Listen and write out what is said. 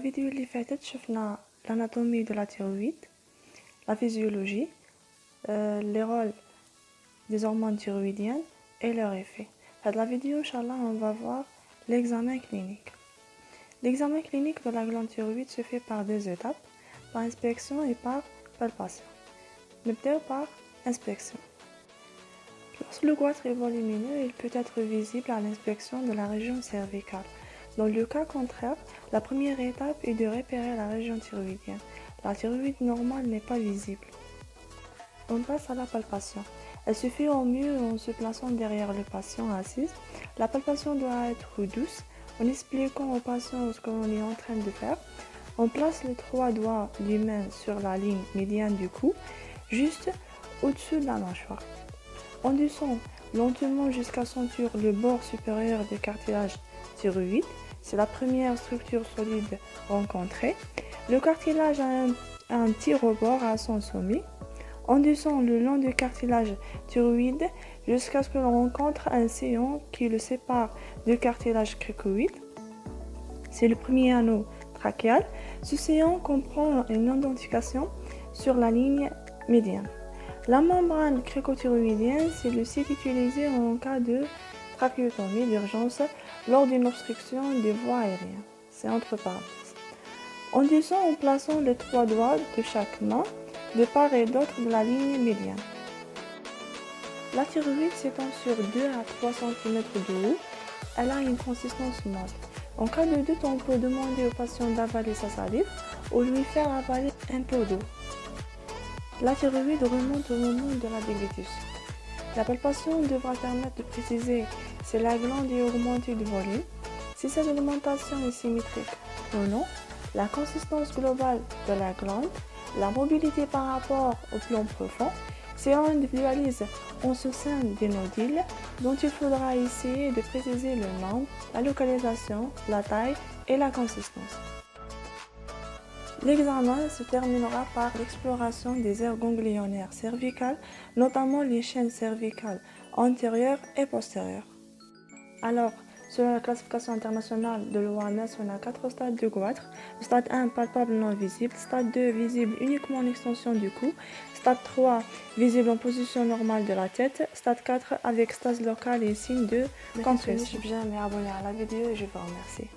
الفيديو اللي فاتت شفنا l'anatomie de la thyroïde, la physiologie, les rôles des hormones thyroïdiennes et leurs effets. Dans la vidéo, Inch'Allah, on va voir l'examen clinique. L'examen clinique de la glande thyroïde se fait par deux étapes, par inspection et par palpation. Nabda'ou par inspection. Lorsque le goitre est volumineux, il peut être visible à l'inspection de la région cervicale. Dans le cas contraire, la première étape est de repérer la région thyroïdienne. La thyroïde normale n'est pas visible. On passe à la palpation. Elle se fait au mieux en se plaçant derrière le patient assis. La palpation doit être douce, en expliquant au patient ce qu'on est en train de faire. On place les trois doigts du main sur la ligne médiane du cou, juste au-dessus de la mâchoire. On descend lentement jusqu'à sentir le bord supérieur du cartilage thyroïde. C'est la première structure solide rencontrée. Le cartilage a un petit rebord à son sommet. On descend le long du cartilage thyroïde jusqu'à ce que l'on rencontre un sillon qui le sépare du cartilage cricoïde. C'est le premier anneau trachéal. Ce sillon comprend une indentification sur la ligne médiane. La membrane cricothyroïdienne, c'est le site utilisé en cas de trachéotomie d'urgence lors d'une obstruction des voies aériennes. C'est entre parenthèses. On descend en plaçant les trois doigts de chaque main de part et d'autre de la ligne médiane. La thyroïde s'étend sur 2 à 3 cm de haut. Elle a une consistance molle. En cas de doute, on peut demander au patient d'avaler sa salive ou lui faire avaler un peu d'eau. La thyroïde remonte au moment de la déglutition. La palpation devra permettre de préciser si la glande est augmentée de volume, si cette augmentation est symétrique ou non, la consistance globale de la glande, la mobilité par rapport au plan profond, si on individualise en ce sein des nodules dont il faudra essayer de préciser le nombre, la localisation, la taille et la consistance. L'examen se terminera par l'exploration des aires ganglionnaires cervicales, notamment les chaînes cervicales antérieures et postérieures. Alors, selon la classification internationale de l'OMS, on a 4 stades de goitre. Stade 1, palpable non visible. Stade 2, visible uniquement en extension du cou. Stade 3, visible en position normale de la tête. Stade 4, avec stase locale et signe de compression. J'aime et abonner à la vidéo et je vous remercie.